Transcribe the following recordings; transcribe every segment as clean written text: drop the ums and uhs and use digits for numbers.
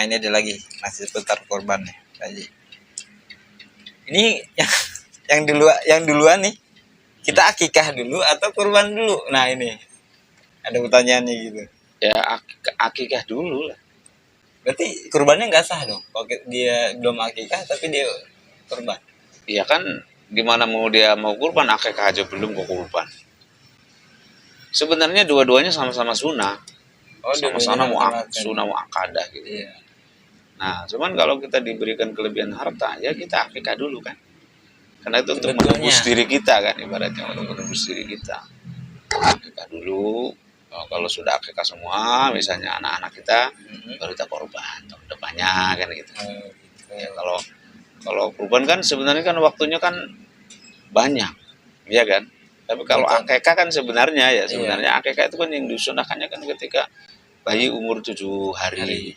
Nah ini ada lagi masih seputar kurban nih, Pak Haji. Ini yang duluan nih, kita akikah dulu atau kurban dulu? Nah ini ada pertanyaannya gitu. Ya akikah dulu lah. Berarti kurbannya nggak sah dong kalau dia belum akikah tapi dia kurban. Iya kan, gimana dia mau kurban, akikah aja belum kok kurban. Sebenarnya dua-duanya sama-sama sunnah. Sama-sama sunnah muakkadah gitu. Iya. Nah, cuman kalau kita diberikan kelebihan harta, ya kita akikah dulu kan. Karena itu untuk menebus diri kita kan, ibaratnya untuk menebus diri kita. Akikah dulu. Kalau sudah akikah semua, misalnya anak-anak kita, baru kita korban tahun depannya kan gitu. Ya, kalau kurban kan sebenarnya kan waktunya kan banyak, ya kan. Tapi kalau akikah kan sebenarnya akikah itu kan yang disunahkannya kan ketika bayi umur 7 hari.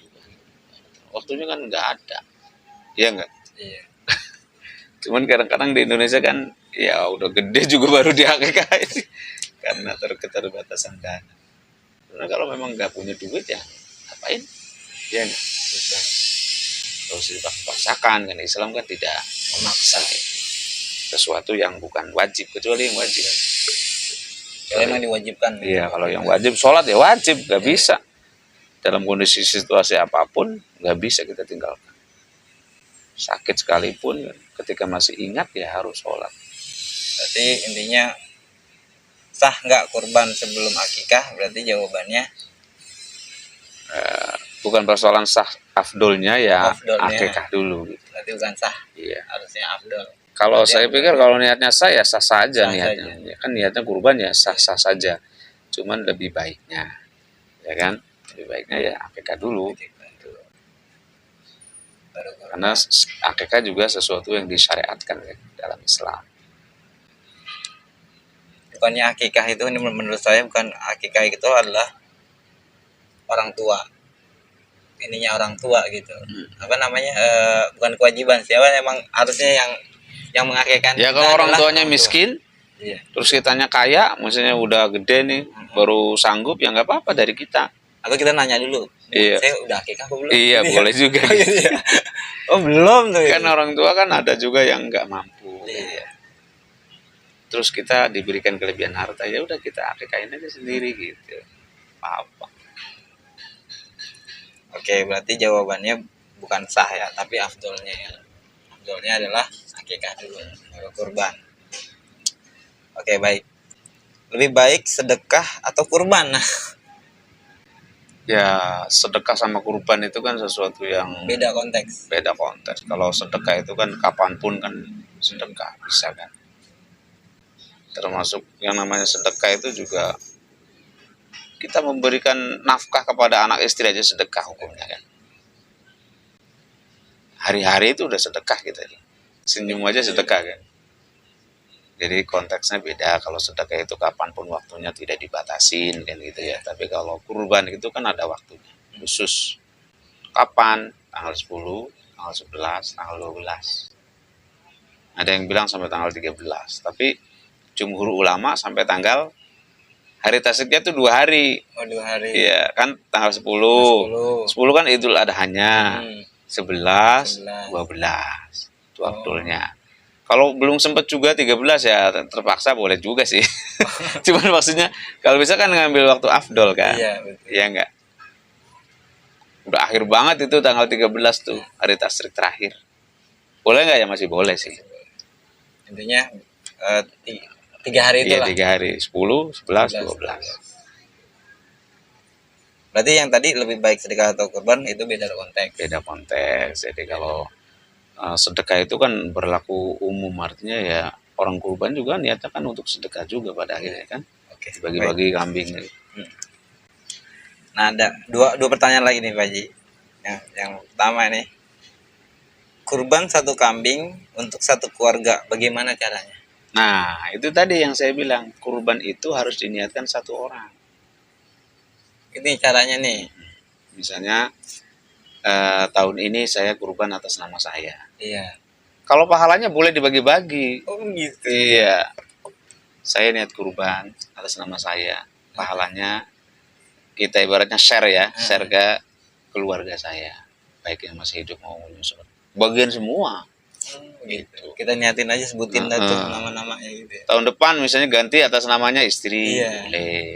Waktunya kan nggak ada, ya nggak? Iya. Cuman kadang-kadang di Indonesia kan ya udah gede juga baru diakikah ini karena keterbatasan dana. Karena kalau memang nggak punya duit ya ngapain? Ya nggak? Terus dipaksakan kan, Islam kan tidak memaksa sesuatu yang bukan wajib, kecuali yang wajib. Kalau memang diwajibkan. Iya, kalau yang wajib sholat ya wajib, nggak bisa. Dalam kondisi situasi apapun nggak bisa kita tinggalkan. Sakit sekalipun ketika masih ingat ya harus sholat. Berarti intinya sah nggak kurban sebelum akikah? Berarti jawabannya bukan persoalan sah, afdolnya ya akikah dulu gitu. Berarti bukan sah. Iya. Harusnya afdol. Kalau saya pikir kalau niatnya sah ya sah saja niatnya. Ya, kan niatnya kurban ya sah-sah saja. Cuman lebih baiknya, ya kan? Lebih baiknya ya akikah dulu. Karena akikah juga sesuatu yang disyariatkan ya, dalam Islam. Bukannya akikah itu, menurut saya bukan akikah itu adalah orang tua. Ininya orang tua gitu. Apa namanya? Bukan kewajiban, siapa emang harusnya yang mengakikahkan. Ya kalau orang tuanya miskin, iya. Terus kitanya kaya, maksudnya udah gede nih, baru sanggup ya nggak apa-apa dari kita. Atau kita nanya dulu, iya. Saya udah akikah apa belum? Iya, boleh juga. Gitu. Oh belum tuh. Kan orang tua kan ada juga yang nggak mampu. Iya. Terus kita diberikan kelebihan harta, ya udah kita akikahin aja sendiri gitu. Apa? Oke, berarti jawabannya bukan sah ya, tapi afdolnya ya. Afdolnya adalah akikah dulu, baru kurban. Oke, baik. Lebih baik sedekah atau kurban? Ya, sedekah sama kurban itu kan sesuatu yang beda konteks. Kalau sedekah itu kan kapanpun kan sedekah bisa kan. Termasuk yang namanya sedekah itu juga kita memberikan nafkah kepada anak istri aja sedekah hukumnya kan. Hari-hari itu udah sedekah kita. Senyum aja sedekah kan. Jadi konteksnya beda. Kalau sedekah itu kapanpun waktunya tidak dibatasin kan gitu ya. Tapi kalau kurban itu kan ada waktunya khusus. Kapan? Tanggal 10, tanggal 11, tanggal 12. Ada yang bilang sampai tanggal 13. Tapi jumhur ulama sampai tanggal hari tasyrik itu 2 hari. Oh, 2 hari. Iya, kan tanggal 10. 10 kan Idul Adhanya. 11, 12. Itu afdolnya. Kalau belum sempat juga 13 ya terpaksa boleh juga sih. Cuman maksudnya kalau bisa kan ngambil waktu afdol kan. Iya, betul. Iya enggak? Udah akhir banget itu tanggal 13 tuh, hari tasyrik terakhir. Boleh enggak ya? Masih boleh sih. Intinya 3 hari itu lah. Iya, 3 hari. 10, 11, 12. Berarti yang tadi lebih baik sedekah atau kurban itu beda konteks. Beda konteks. Jadi kalau sedekah itu kan berlaku umum, artinya ya orang kurban juga niatnya kan untuk sedekah juga pada akhirnya kan. Oke. Bagi-bagi kambing. Nah ada dua pertanyaan lagi nih Pak Haji. Yang pertama nih, kurban 1 kambing untuk 1 keluarga, bagaimana caranya? Nah itu tadi yang saya bilang, kurban itu harus diniatkan 1 orang. Ini caranya nih. Misalnya tahun ini saya kurban atas nama saya. Iya. Kalau pahalanya boleh dibagi-bagi. Oh gitu. Iya. Saya niat kurban atas nama saya. Pahalanya kita ibaratnya share ya, share ke keluarga saya. baik yang masih hidup maupun yang sudah. Bagian semua. Gitu. Kita niatin aja, sebutin dah tuh Heeh. nama-namanya gitu ya. Tahun depan misalnya ganti atas namanya istri, Iya. boleh.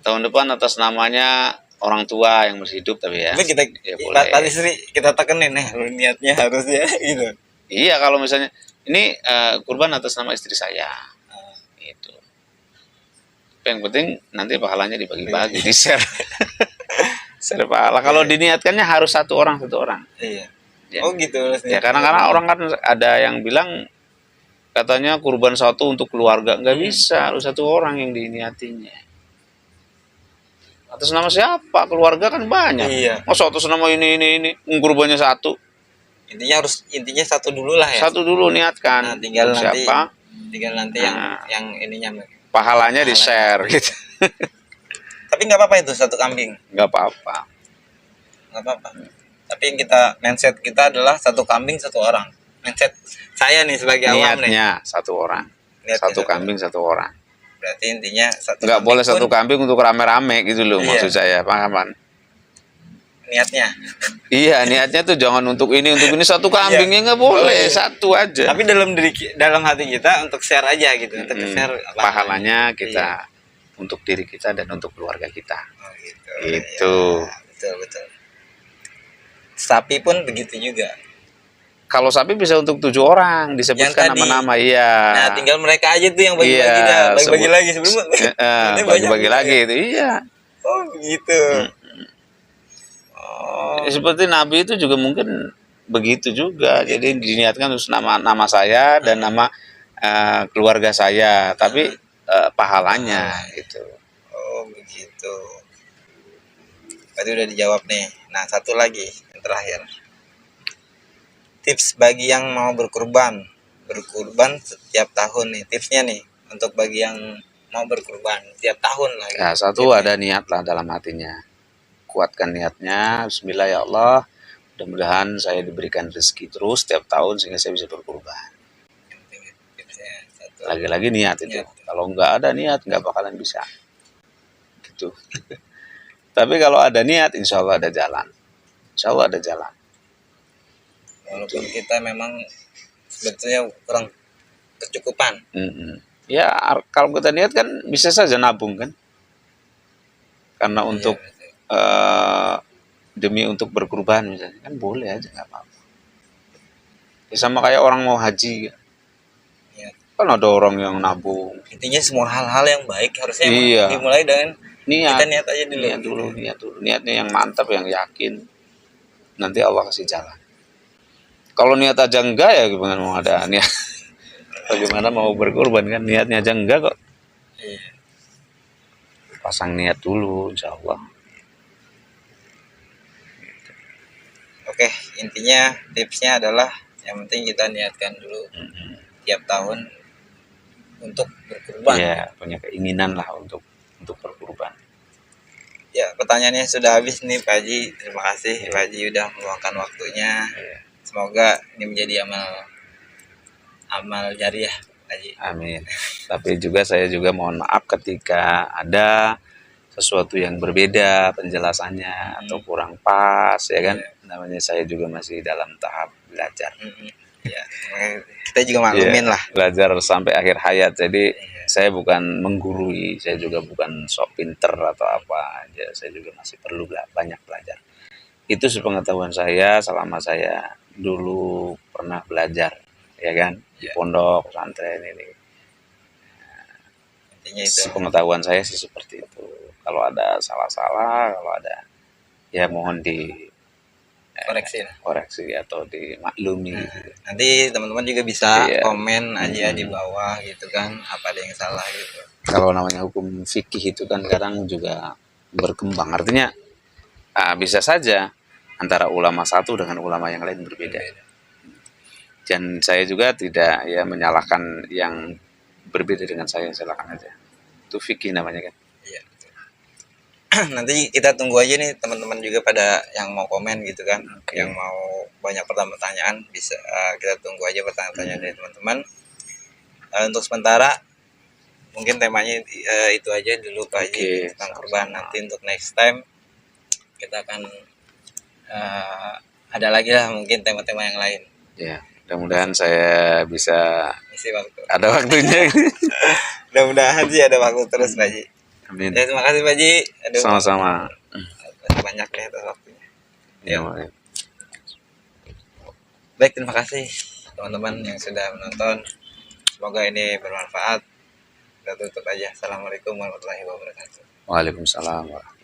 Tahun depan atas namanya orang tua yang masih hidup tapi ya. Tapi kita Ya boleh. tadi Sri kita tekenin lu niatnya harusnya gitu. Iya, kalau misalnya ini kurban atas nama istri saya. Itu. Yang penting nanti pahalanya dibagi-bagi, di-share. Share pahala. Kalau diniatkannya harus satu orang. Iya. Ya. Oh gitu. Ya karena orang kan ada yang bilang katanya kurban satu untuk keluarga, nggak bisa, harus satu orang yang diniatinya. Atas nama siapa? Keluarga kan banyak. Iya. Masa atas nama ini kurbannya satu? Intinya satu dulu lah ya. Satu dulu niatkan. Nah, tinggal siapa? Nanti yang ininya pahalanya di-share gitu. Tapi nggak apa-apa itu satu kambing. Nggak apa-apa. Tapi yang mindset kita adalah satu kambing satu orang. Mindset saya nih sebagai awam nih. Niatnya satu orang. Satu kambing satu orang. Berarti intinya satu. Nggak boleh satu kambing untuk rame-rame gitu loh, maksud saya, pahaman. Niatnya. Iya, niatnya tuh jangan untuk ini satu kambingnya nggak boleh, satu aja. Tapi dalam hati kita untuk share aja gitu, untuk share pahalanya kita untuk diri kita dan untuk keluarga kita. Oh, gitu. Itu. Ya, betul. Sapi pun begitu juga. Kalau sapi bisa untuk 7 orang disebutkan nama-nama, iya. Nah, tinggal mereka aja tuh yang bagi-bagi dah, bagi-bagi lagi sebelum bagi-bagi lagi itu, iya. Oh, begitu. Seperti Nabi itu juga mungkin begitu juga. Jadi diniatkan terus nama saya dan nama keluarga saya, tapi pahalanya gitu. Oh, begitu. Tadi udah dijawab nih. Nah, satu lagi yang terakhir. Tips bagi yang mau berkurban setiap tahun nih. Tipsnya nih untuk bagi yang mau berkurban setiap tahun lah. Ya, satu ada niat lah dalam hatinya. Kuatkan niatnya. Bismillah ya Allah. Mudah-mudahan saya diberikan rezeki terus setiap tahun sehingga saya bisa berkurban. Lagi-lagi niat itu. Kalau nggak ada niat nggak bakalan bisa. Gitu. Tapi kalau ada niat, insya Allah ada jalan. Insya Allah ada jalan. Walaupun kita memang sebetulnya kurang kecukupan. Ya kalau kita niat kan bisa saja nabung kan. Karena untuk demi untuk berkurban misalnya kan boleh aja, nggak apa-apa. Ya, sama kayak orang mau haji kan ada orang yang nabung. Intinya semua hal-hal yang baik harusnya dimulai dengan niat. Kita niat aja dulu. Niat dulu. Niatnya yang mantap, yang yakin. Nanti Allah kasih jalan. Kalau niat aja enggak ya gimana mau ada niat? Bagaimana mau berkorban kan niatnya aja enggak kok. Pasang niat dulu, insya Allah. Oke, intinya tipsnya adalah yang penting kita niatkan dulu tiap tahun untuk berkurban. Ya, punya keinginan lah untuk berkurban. Ya, pertanyaannya sudah habis nih Pak Haji. Terima kasih Pak Haji udah meluangkan waktunya. Semoga ini menjadi amal jariah Pak Haji. Amin. Tapi juga saya juga mohon maaf ketika ada sesuatu yang berbeda penjelasannya atau kurang pas ya kan. Namanya saya juga masih dalam tahap belajar. Ya, kita juga maklumin lah. Belajar sampai akhir hayat. Jadi saya bukan menggurui, saya juga bukan sok pinter atau apa aja. Saya juga masih perlu banyak belajar. Itu sepengetahuan saya selama saya dulu pernah belajar, ya kan, di pondok pesantren ini. Intinya itu. Sepengetahuan saya sih seperti itu. Kalau ada salah-salah, kalau ada ya mohon koreksi atau dimaklumi. Nanti teman-teman juga bisa komen aja di bawah gitu kan, apa ada yang salah gitu. Kalau namanya hukum fikih itu kan kadang juga berkembang, artinya bisa saja antara ulama satu dengan ulama yang lain berbeda. Dan saya juga tidak menyalahkan yang berbeda dengan saya, silakan aja. Itu fikih namanya kan. Iya. Nanti kita tunggu aja nih teman-teman juga pada yang mau komen gitu kan, yang mau banyak pertanyaan bisa kita tunggu aja pertanyaan dari teman-teman. Untuk sementara mungkin temanya itu aja dulu Pak Haji tentang kurban. Nanti untuk next time kita akan ada lagi lah mungkin tema-tema yang lain. Ya, mudah-mudahan saya bisa Isi waktu. ada waktunya. Mudah-mudahan sih ada waktu terus Pak Ji. Amin. Ya, terima kasih Pak Ji. Aduh, Sama-sama. banyak nih atas waktunya. Ya, Baik, terima kasih teman-teman yang sudah menonton. Semoga ini bermanfaat. Kita tutup aja. Assalamualaikum warahmatullahi wabarakatuh. Waalaikumsalam.